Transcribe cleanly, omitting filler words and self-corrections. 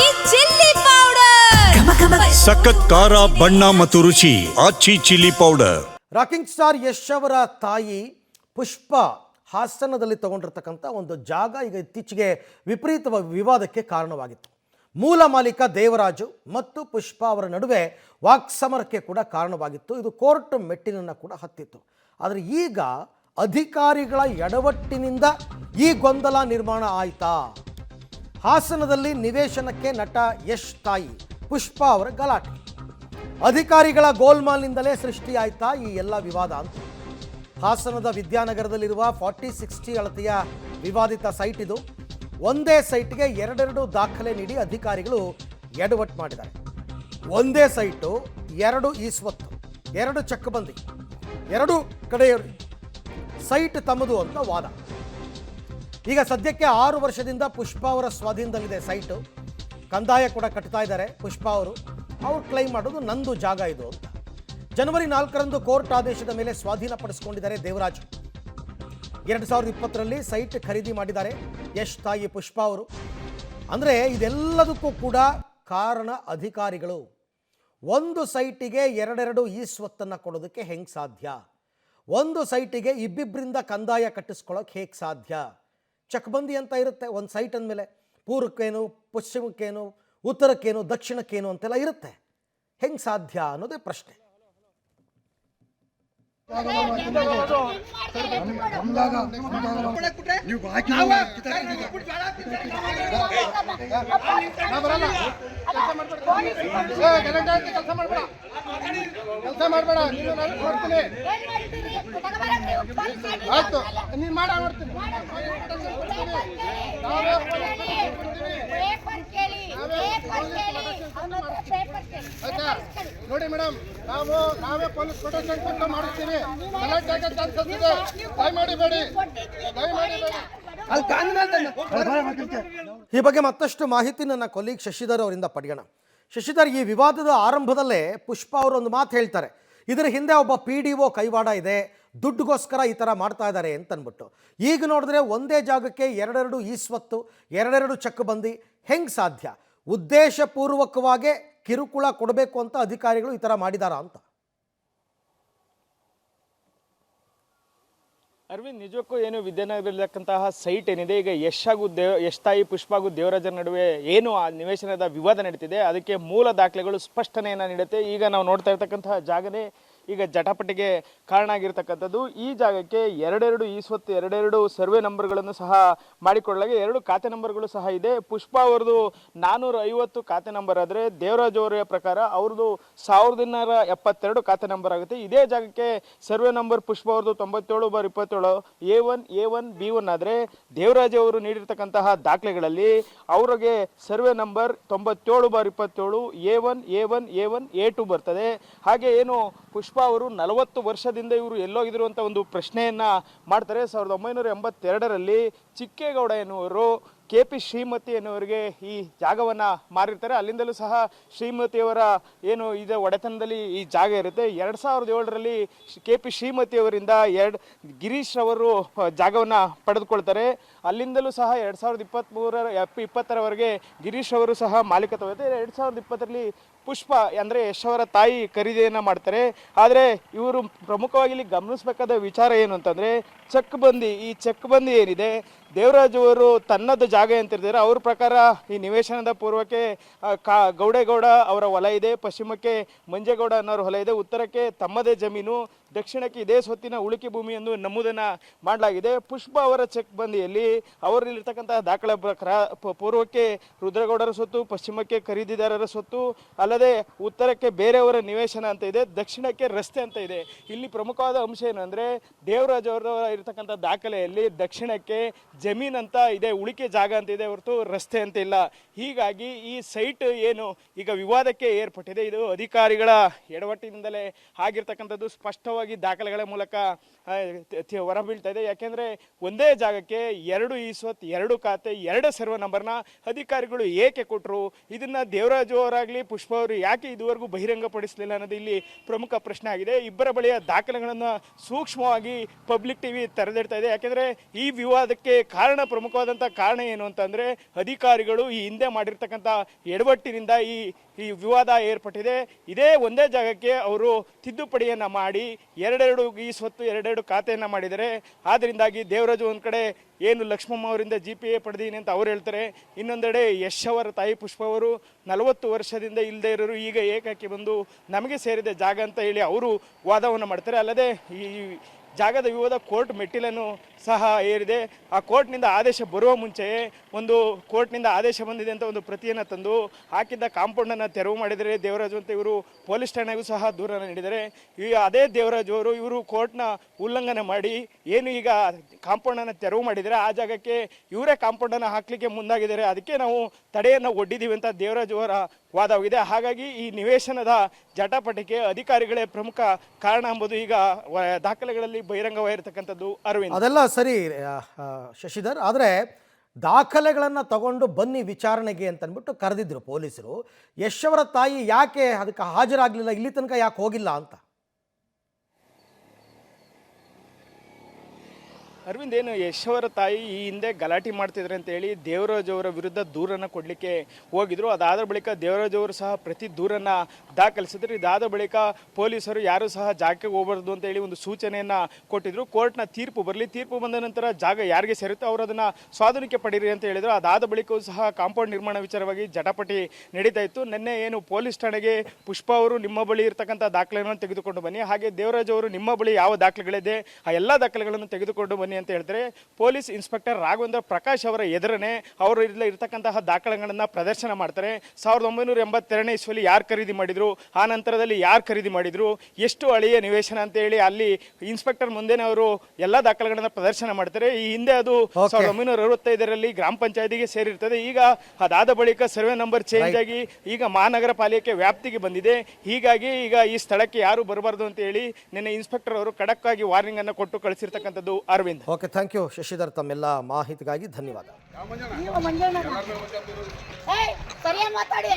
ಆಚಿ chilli powder ಸಖತ್ ಖಾರ ಬಣ್ಣ ಮತ್ತು ರುಚಿ Aachi chilli powder. Rocking star Yash ಅವರ ತಾಯಿ ಪುಷ್ಪ ಹಾಸನದಲ್ಲಿ ತಗೊಂಡಿರ್ತಕ್ಕಂಥ ಒಂದು ಜಾಗ ಈಗ ಇತ್ತೀಚೆಗೆ ವಿಪರೀತ ವಿವಾದಕ್ಕೆ ಕಾರಣವಾಗಿತ್ತು. ಮೂಲ ಮಾಲೀಕ ದೇವರಾಜು ಮತ್ತು ಪುಷ್ಪ ಅವರ ನಡುವೆ ವಾಕ್ಸಮರಕ್ಕೆ ಕೂಡ ಕಾರಣವಾಗಿತ್ತು. ಇದು ಕೋರ್ಟ್ ಮೆಟ್ಟಿನನ್ನು ಕೂಡ ಹತ್ತಿತ್ತು. ಆದರೆ ಈಗ ಅಧಿಕಾರಿಗಳ ಎಡವಟ್ಟಿನಿಂದ ಈ ಗೊಂದಲ ನಿರ್ಮಾಣ ಆಯ್ತಾ? ಹಾಸನದಲ್ಲಿ ನಿವೇಶನಕ್ಕೆ ನಟ ಯಶ್ ತಾಯಿ ಪುಷ್ಪ ಅವರ ಗಲಾಟೆ, ಅಧಿಕಾರಿಗಳ ಗೋಲ್ಮಾಲ್ನಿಂದಲೇ ಸೃಷ್ಟಿಯಾಯ್ತಾ ಈ ಎಲ್ಲ ವಿವಾದ ಅಂತ. ಹಾಸನದ ವಿದ್ಯಾನಗರದಲ್ಲಿರುವ 4060 ಅಳತೆಯ ವಿವಾದಿತ ಸೈಟ್ ಇದು. ಒಂದೇ ಸೈಟ್ಗೆ ಎರಡೆರಡು ದಾಖಲೆ ನೀಡಿ ಅಧಿಕಾರಿಗಳು ಎಡವಟ್ಟು ಮಾಡಿದ್ದಾರೆ. ಒಂದೇ ಸೈಟು, ಎರಡು ಈಸ್ವತ್ತು, ಎರಡು ಚಕ್ಕಬಂದಿ, ಎರಡು ಕಡೆ ಸೈಟ್ ತಮ್ಮದು ಅಂತ ವಾದ. ಈಗ ಸದ್ಯಕ್ಕೆ 6 ವರ್ಷದಿಂದ ಪುಷ್ಪ ಅವರ ಸ್ವಾಧೀನದಲ್ಲಿದೆ ಸೈಟು. ಕಂದಾಯ ಕೂಡ ಕಟ್ತಾ ಇದ್ದಾರೆ ಪುಷ್ಪ ಅವರು. ಅವ್ರು ಕ್ಲೈಮ್ ಮಾಡೋದು ನಂದು ಜಾಗ ಇದು ಅಂತ. ಜನವರಿ 4ರಂದು ಕೋರ್ಟ್ ಆದೇಶದ ಮೇಲೆ ಸ್ವಾಧೀನಪಡಿಸಿಕೊಂಡಿದ್ದಾರೆ ದೇವರಾಜು. 2020ರಲ್ಲಿ ಸೈಟ್ ಖರೀದಿ ಮಾಡಿದ್ದಾರೆ ಯಶ್ ತಾಯಿ ಪುಷ್ಪ ಅವರು. ಅಂದರೆ ಇದೆಲ್ಲದಕ್ಕೂ ಕೂಡ ಕಾರಣ ಅಧಿಕಾರಿಗಳು. ಒಂದು ಸೈಟಿಗೆ ಎರಡೆರಡು ಈಸ್ವತ್ತನ್ನು ಕೊಡೋದಕ್ಕೆ ಹೆಂಗೆ ಸಾಧ್ಯ? ಒಂದು ಸೈಟಿಗೆ ಇಬ್ಬಿಬ್ಬರಿಂದ ಕಂದಾಯ ಕಟ್ಟಿಸ್ಕೊಳ್ಳೋಕೆ ಹೇಗೆ ಸಾಧ್ಯ? ಚಕ್ಬಂದಿ ಅಂತ ಇರುತ್ತೆ ಒಂದು ಸೈಟ್ ಅಂದಮೇಲೆ. ಪೂರ್ವಕ್ಕೇನು, ಪಶ್ಚಿಮಕ್ಕೇನು, ಉತ್ತರಕ್ಕೇನು, ದಕ್ಷಿಣಕ್ಕೇನು ಅಂತೆಲ್ಲ ಇರುತ್ತೆ. ಹೆಂಗೆ ಸಾಧ್ಯ ಅನ್ನೋದೇ ಪ್ರಶ್ನೆ. ನೋಡಿ ಮೇಡಮ್, ನಾವೇ ಪೊಲೀಸ್ ಪ್ರೊಟೆಕ್ಷನ್ ಕೊಟ್ಟು ಮಾಡ್ತೀವಿ. ದಯಮಾಡಿ. ಈ ಬಗ್ಗೆ ಮತ್ತಷ್ಟು ಮಾಹಿತಿ ನನ್ನ ಕೊಲೀಗ್ ಶಶಿಧರ್ ಅವರಿಂದ ಪಡೆಯೋಣ. ಶಶಿಧರ್, ಈ ವಿವಾದದ ಆರಂಭದಲ್ಲೇ ಪುಷ್ಪ ಅವರು ಒಂದು ಮಾತು ಹೇಳ್ತಾರೆ, ಇದರ ಹಿಂದೆ ಒಬ್ಬ PDO ಕೈವಾಡ ಇದೆ, ದುಡ್ಡುಗೋಸ್ಕರ ಈ ಥರ ಮಾಡ್ತಾ ಇದ್ದಾರೆ ಅಂತನ್ಬಿಟ್ಟು. ಈಗ ನೋಡಿದ್ರೆ ಒಂದೇ ಜಾಗಕ್ಕೆ ಎರಡೆರಡು ಈಸ್ವತ್ತು, ಎರಡೆರಡು ಚಕ್ಕಬಂದಿ ಹೆಂಗೆ ಸಾಧ್ಯ? ಉದ್ದೇಶಪೂರ್ವಕವಾಗಿ ಕಿರುಕುಳ ಕೊಡಬೇಕು ಅಂತ ಅಧಿಕಾರಿಗಳು ಈ ಥರ ಮಾಡಿದಾರಾ ಅಂತ? ಅರವಿಂದ್, ನಿಜಕ್ಕೂ ಏನು ವಿದ್ಯಾನಗರದಕ್ಕಂತಹ ಸೈಟ್ ಏನಿದೆ, ಈಗ ಯಶ್ ತಾಯಿ ಪುಷ್ಪ ಹಾಗೂ ದೇವರಾಜರ ನಡುವೆ ಏನು ಆ ನಿವೇಶನದ ವಿವಾದ ನಡೀತಿದೆ, ಅದಕ್ಕೆ ಮೂಲ ದಾಖಲೆಗಳು ಸ್ಪಷ್ಟನೆಯನ್ನು ನೀಡುತ್ತೆ. ಈಗ ನಾವು ನೋಡ್ತಾ ಇರ್ತಕ್ಕಂತಹ ಜಾಗನೇ ಈಗ ಜಟಾಪಟಿಗೆ ಕಾರಣ ಆಗಿರ್ತಕ್ಕಂಥದ್ದು. ಈ ಜಾಗಕ್ಕೆ ಎರಡೆರಡು ಈಸ್ವತ್ತು, ಎರಡೆರಡು ಸರ್ವೆ ನಂಬರ್ಗಳನ್ನು ಸಹ ಮಾಡಿಕೊಳ್ಳಲಾಗಿ, ಎರಡು ಖಾತೆ ನಂಬರ್ಗಳು ಸಹ ಇದೆ. ಪುಷ್ಪ ಅವ್ರದ್ದು 450 ಖಾತೆ ನಂಬರ್ ಆದರೆ ದೇವರಾಜ್ ಅವರ ಪ್ರಕಾರ ಅವ್ರದ್ದು 1972 ಖಾತೆ ನಂಬರ್ ಆಗುತ್ತೆ. ಇದೇ ಜಾಗಕ್ಕೆ ಸರ್ವೆ ನಂಬರ್ ಪುಷ್ಪ ಅವ್ರದ್ದು 97/27 A1 B1 ಆದರೆ ದೇವರಾಜ್ ಅವರು ನೀಡಿರ್ತಕ್ಕಂತಹ ದಾಖಲೆಗಳಲ್ಲಿ ಅವರಿಗೆ ಸರ್ವೆ ನಂಬರ್ 97/27 A1 A2 ಬರ್ತದೆ. ಹಾಗೆ ಏನು ಪುಷ್ಪ ಅವರು 40 ವರ್ಷದಿಂದ ಇವರು ಎಲ್ಲೋಗಿದ್ರು ಅಂತ ಒಂದು ಪ್ರಶ್ನೆಯನ್ನ ಮಾಡ್ತಾರೆ. 1982ರಲ್ಲಿ ಚಿಕ್ಕೇಗೌಡ ಎನ್ನುವರು KP ಶ್ರೀಮತಿ ಎನ್ನುವರಿಗೆ ಈ ಜಾಗವನ್ನು ಮಾರಿರ್ತಾರೆ. ಅಲ್ಲಿಂದಲೂ ಸಹ ಶ್ರೀಮತಿಯವರ ಏನು ಇದೆ ಒಡೆತನದಲ್ಲಿ ಈ ಜಾಗ ಇರುತ್ತೆ. 2007ರಲ್ಲಿ KP ಶ್ರೀಮತಿಯವರಿಂದ ಗಿರೀಶ್ ಅವರು ಜಾಗವನ್ನು ಪಡೆದುಕೊಳ್ತಾರೆ. ಅಲ್ಲಿಂದಲೂ ಸಹ 2020ರವರೆಗೆ ಗಿರೀಶ್ ಅವರು ಸಹ ಮಾಲೀಕತ್ವ ಇದೆ. 2020ರಲ್ಲಿ ಪುಷ್ಪ ಅಂದರೆ ಯಶ್ ಅವರ ತಾಯಿ ಖರೀದಿಯನ್ನು ಮಾಡ್ತಾರೆ. ಆದರೆ ಇವರು ಪ್ರಮುಖವಾಗಿ ಇಲ್ಲಿ ಗಮನಿಸಬೇಕಾದ ವಿಚಾರ ಏನು ಅಂತಂದರೆ, ಈ ಚಕ್ಬಂದಿ ಏನಿದೆ, ದೇವರಾಜ್ ಅವರು ತನ್ನದು ಜಾಗ ಅಂತಿರ್ತಾರೆ. ಅವ್ರ ಪ್ರಕಾರ ಈ ನಿವೇಶನದ ಪೂರ್ವಕ್ಕೆ ಗೌಡೇಗೌಡ ಅವರ ಹೊಲ ಇದೆ, ಪಶ್ಚಿಮಕ್ಕೆ ಮಂಜೇಗೌಡ ಅನ್ನೋರ ಹೊಲ ಇದೆ, ಉತ್ತರಕ್ಕೆ ತಮ್ಮದೇ ಜಮೀನು, ದಕ್ಷಿಣಕ್ಕೆ ಇದೇ ಸ್ವತ್ತಿನ ಉಳಿಕೆ ಭೂಮಿ ಎಂದು ನಮೂದನ್ನು ಮಾಡಲಾಗಿದೆ. ಪುಷ್ಪ ಅವರ ಚಕ್ಬಂದಿಯಲ್ಲಿ ಅವರಲ್ಲಿರ್ತಕ್ಕಂತಹ ದಾಖಲೆ ಪ್ರಕಾರ ಪೂರ್ವಕ್ಕೆ ರುದ್ರಗೌಡರ ಸ್ವತ್ತು, ಪಶ್ಚಿಮಕ್ಕೆ ಖರೀದಿದಾರರ ಸ್ವತ್ತು, ಅಲ್ಲದೆ ಉತ್ತರಕ್ಕೆ ಬೇರೆಯವರ ನಿವೇಶನ ಅಂತ ಇದೆ, ದಕ್ಷಿಣಕ್ಕೆ ರಸ್ತೆ ಅಂತ ಇದೆ. ಇಲ್ಲಿ ಪ್ರಮುಖವಾದ ಅಂಶ ಏನು ಅಂದರೆ, ದೇವರಾಜ್ ಅವರ ಇರತಕ್ಕಂಥ ದಾಖಲೆಯಲ್ಲಿ ದಕ್ಷಿಣಕ್ಕೆ ಜಮೀನ್ ಅಂತ ಇದೆ, ಉಳಿಕೆ ಜಾಗ ಅಂತ ಇದೆ, ಹೊರತು ರಸ್ತೆ ಅಂತ ಇಲ್ಲ. ಹೀಗಾಗಿ ಈ ಸೈಟ್ ಏನು ಈಗ ವಿವಾದಕ್ಕೆ ಏರ್ಪಟ್ಟಿದೆ, ಇದು ಅಧಿಕಾರಿಗಳ ಎಡವಟ್ಟಿನಿಂದಲೇ ಆಗಿರ್ತಕ್ಕಂಥದ್ದು ಸ್ಪಷ್ಟವಾಗಿ ವಿಶದವಾಗಿ ದಾಖಲೆಗಳ ಮೂಲಕ ಹೊರಬೀಳ್ತಾ ಇದೆ. ಯಾಕೆಂದರೆ ಒಂದೇ ಜಾಗಕ್ಕೆ 2 ಈಸ್ವತ್ 2 ಖಾತೆ 2 ಸರ್ವೆ ನಂಬರ್ನ ಅಧಿಕಾರಿಗಳು ಏಕೆ ಕೊಟ್ಟರು, ಇದನ್ನು ದೇವರಾಜು ಅವರಾಗಲಿ ಪುಷ್ಪ ಅವರು ಯಾಕೆ ಇದುವರೆಗೂ ಬಹಿರಂಗಪಡಿಸಲಿಲ್ಲ ಅನ್ನೋದು ಇಲ್ಲಿ ಪ್ರಮುಖ ಪ್ರಶ್ನೆ ಆಗಿದೆ. ಇಬ್ಬರ ಬಳಿಯ ದಾಖಲೆಗಳನ್ನು ಸೂಕ್ಷ್ಮವಾಗಿ ಪಬ್ಲಿಕ್ ಟಿವಿ ತೆರೆದಿಡ್ತಾ ಇದೆ. ಯಾಕೆಂದರೆ ಈ ವಿವಾದಕ್ಕೆ ಪ್ರಮುಖವಾದಂಥ ಕಾರಣ ಏನು ಅಂತಂದರೆ ಅಧಿಕಾರಿಗಳು ಈ ಹಿಂದೆ ಮಾಡಿರ್ತಕ್ಕಂಥ ಎಡವಟ್ಟಿನಿಂದ ಈ ವಿವಾದ ಏರ್ಪಟ್ಟಿದೆ. ಇದೇ ಒಂದೇ ಜಾಗಕ್ಕೆ ಅವರು ತಿದ್ದುಪಡಿಯನ್ನು ಮಾಡಿ 2 ಈಸ್ವತ್ತು 2 ಖಾತೆಯನ್ನು ಮಾಡಿದ್ದಾರೆ. ಆದ್ದರಿಂದಾಗಿ ದೇವರಾಜು ಒಂದು ಕಡೆ ಏನು ಲಕ್ಷ್ಮಮ್ಮ ಅವರಿಂದ GPA ಪಡೆದೀನಿ ಅಂತ ಅವ್ರು ಹೇಳ್ತಾರೆ, ಇನ್ನೊಂದೆಡೆ ಯಶ್ ಅವರ ತಾಯಿ ಪುಷ್ಪ ಅವರು 40 ವರ್ಷದಿಂದ ಇಲ್ಲದೆ ಇರೋರು ಈಗ ಏಕಾಕಿ ಬಂದು ನಮಗೆ ಸೇರಿದ ಜಾಗ ಅಂತ ಹೇಳಿ ಅವರು ವಾದವನ್ನು ಮಾಡ್ತಾರೆ. ಅಲ್ಲದೆ ಈ ಜಾಗದ ವಿವಾದ ಕೋರ್ಟ್ ಮೆಟ್ಟಿಲನ್ನು ಸಹ ಏರಿದೆ. ಆ ಕೋರ್ಟ್ನಿಂದ ಆದೇಶ ಬರುವ ಮುಂಚೆಯೇ ಒಂದು ಕೋರ್ಟ್ನಿಂದ ಆದೇಶ ಬಂದಿದೆ ಅಂತ ಒಂದು ಪ್ರತಿಯನ್ನು ತಂದು ಹಾಕಿದ್ದ ಕಾಂಪೌಂಡನ್ನು ತೆರವು ಮಾಡಿದರೆ ದೇವರಾಜು ಅಂತ ಇವರು ಪೊಲೀಸ್ ಠಾಣೆಗೂ ಸಹ ದೂರನ್ನು ನೀಡಿದ್ದಾರೆ. ಅದೇ ದೇವರಾಜು ಅವರು ಇವರು ಕೋರ್ಟ್ನ ಉಲ್ಲಂಘನೆ ಮಾಡಿ ಏನು ಈಗ ಕಾಂಪೌಂಡನ್ನು ತೆರವು ಮಾಡಿದರೆ ಆ ಜಾಗಕ್ಕೆ ಇವರೇ ಕಾಂಪೌಂಡನ್ನು ಹಾಕಲಿಕ್ಕೆ ಮುಂದಾಗಿದ್ದಾರೆ. ಅದಕ್ಕೆ ನಾವು ತಡೆಯನ್ನು ಒಡ್ಡಿದ್ದೀವಿ ಅಂತ ದೇವರಾಜು ಅವರ ವಾದವಾಗಿದೆ. ಹಾಗಾಗಿ ಈ ನಿವೇಶನದ ಜಟಾಪಟಿಗೆ ಅಧಿಕಾರಿಗಳೇ ಪ್ರಮುಖ ಕಾರಣ ಎಂಬುದು ಈಗ ದಾಖಲೆಗಳಲ್ಲಿ ಬಹಿರಂಗವಾಗಿರ್ತಕ್ಕಂಥದ್ದು. ಅರವಿಂದ್, ಅದೆಲ್ಲ ಸರಿ ಶಶಿಧರ್, ಆದರೆ ದಾಖಲೆಗಳನ್ನು ತಗೊಂಡು ಬನ್ನಿ ವಿಚಾರಣೆಗೆ ಅಂತ ಅಂದ್ಬಿಟ್ಟು ಕರೆದಿದ್ರು ಪೊಲೀಸರು. ಯಶ್ ಅವರ ತಾಯಿ ಯಾಕೆ ಅದಕ್ಕೆ ಹಾಜರಾಗಲಿಲ್ಲ, ಇಲ್ಲಿ ತನಕ ಯಾಕೆ ಹೋಗಿಲ್ಲ ಅಂತ? ಅರವಿಂದ್, ಏನು ಯಶ್ ಅವರ ತಾಯಿ ಈ ಹಿಂದೆ ಗಲಾಟೆ ಮಾಡ್ತಿದ್ರೆ ಅಂತ ಹೇಳಿ ದೇವರಾಜು ಅವರ ವಿರುದ್ಧ ದೂರನ್ನು ಕೊಡಲಿಕ್ಕೆ ಹೋಗಿದ್ರು. ಅದಾದ ಬಳಿಕ ದೇವರಾಜು ಅವರು ಸಹ ಪ್ರತಿ ದೂರನ್ನು ದಾಖಲಿಸಿದ್ರು. ಇದಾದ ಬಳಿಕ ಪೊಲೀಸರು ಯಾರು ಸಹ ಜಾಗಕ್ಕೆ ಹೋಗಬಾರ್ದು ಅಂತ ಹೇಳಿ ಒಂದು ಸೂಚನೆಯನ್ನು ಕೊಟ್ಟಿದ್ರು. ಕೋರ್ಟ್ನ ತೀರ್ಪು ಬರಲಿ, ತೀರ್ಪು ಬಂದ ನಂತರ ಜಾಗ ಯಾರಿಗೆ ಸೇರುತ್ತೋ ಅವರು ಅದನ್ನು ಸ್ವಾಧೀನಕ್ಕೆ ಪಡೀರಿ ಅಂತ ಹೇಳಿದರು. ಅದಾದ ಬಳಿಕವೂ ಸಹ ಕಾಂಪೌಂಡ್ ನಿರ್ಮಾಣ ವಿಚಾರವಾಗಿ ಜಟಾಪಟಿ ನಡೀತಾ ಇತ್ತು. ನಿನ್ನೆ ಏನು ಪೊಲೀಸ್ ಠಾಣೆಗೆ ಪುಷ್ಪ ಅವರು ನಿಮ್ಮ ಬಳಿ ಇರ್ತಕ್ಕಂಥ ದಾಖಲೆಗಳನ್ನು ತೆಗೆದುಕೊಂಡು ಬನ್ನಿ, ಹಾಗೆ ದೇವರಾಜು ಅವರು ನಿಮ್ಮ ಬಳಿ ಯಾವ ದಾಖಲೆಗಳಿದೆ ಆ ಎಲ್ಲ ದಾಖಲೆಗಳನ್ನು ತೆಗೆದುಕೊಂಡು ಬನ್ನಿ ಅಂತ ಹೇಳ್ತಾರೆ. ಪೊಲೀಸ್ ಇನ್ಸ್ಪೆಕ್ಟರ್ ರಾಘವೇಂದ್ರ ಪ್ರಕಾಶ್ ಅವರ ಎದುರನೆ ಅವರು ಇರ್ತಕ್ಕಂತಹ ದಾಖಲೆಗಳನ್ನು ಪ್ರದರ್ಶನ ಮಾಡ್ತಾರೆ. 1982ನೇ ಇಸ್ವಿಯಲ್ಲಿ ಯಾರು ಖರೀದಿ ಮಾಡಿದ್ರು, ಆ ನಂತರದಲ್ಲಿ ಯಾರು ಖರೀದಿ ಮಾಡಿದ್ರು, ಎಷ್ಟು ಹಳೆಯ ನಿವೇಶನ ಅಂತ ಹೇಳಿ ಅಲ್ಲಿ ಇನ್ಸ್ಪೆಕ್ಟರ್ ಮುಂದೆನೇ ಅವರು ಎಲ್ಲ ದಾಖಲೆಗಳನ್ನು ಪ್ರದರ್ಶನ ಮಾಡ್ತಾರೆ. ಈ ಹಿಂದೆ ಅದು 1965ರಲ್ಲಿ ಗ್ರಾಮ ಪಂಚಾಯತಿಗೆ ಸೇರಿರ್ತದೆ. ಈಗ ಅದಾದ ಬಳಿಕ ಸರ್ವೆ ನಂಬರ್ ಚೇಂಜ್ ಆಗಿ ಈಗ ಮಹಾನಗರ ಪಾಲಿಕೆ ವ್ಯಾಪ್ತಿಗೆ ಬಂದಿದೆ. ಹೀಗಾಗಿ ಈಗ ಈ ಸ್ಥಳಕ್ಕೆ ಯಾರು ಬರಬಾರ್ದು ಅಂತ ಹೇಳಿ ನಿನ್ನೆ ಇನ್ಸ್ಪೆಕ್ಟರ್ ಅವರು ಖಡಕ್ ಆಗಿ ವಾರ್ನಿಂಗ್ ಅನ್ನು ಕೊಟ್ಟು ಕಳಿಸಿರ್ತಕ್ಕಂಥದ್ದು. Aravind, okay, thank you Shashidhar, ತಮ್ಮೆಲ್ಲ ಮಾಹಿತಿಗಾಗಿ ಧನ್ಯವಾದ. ಸರಿಯಾಗಿ ಮಾತಾಡಿ.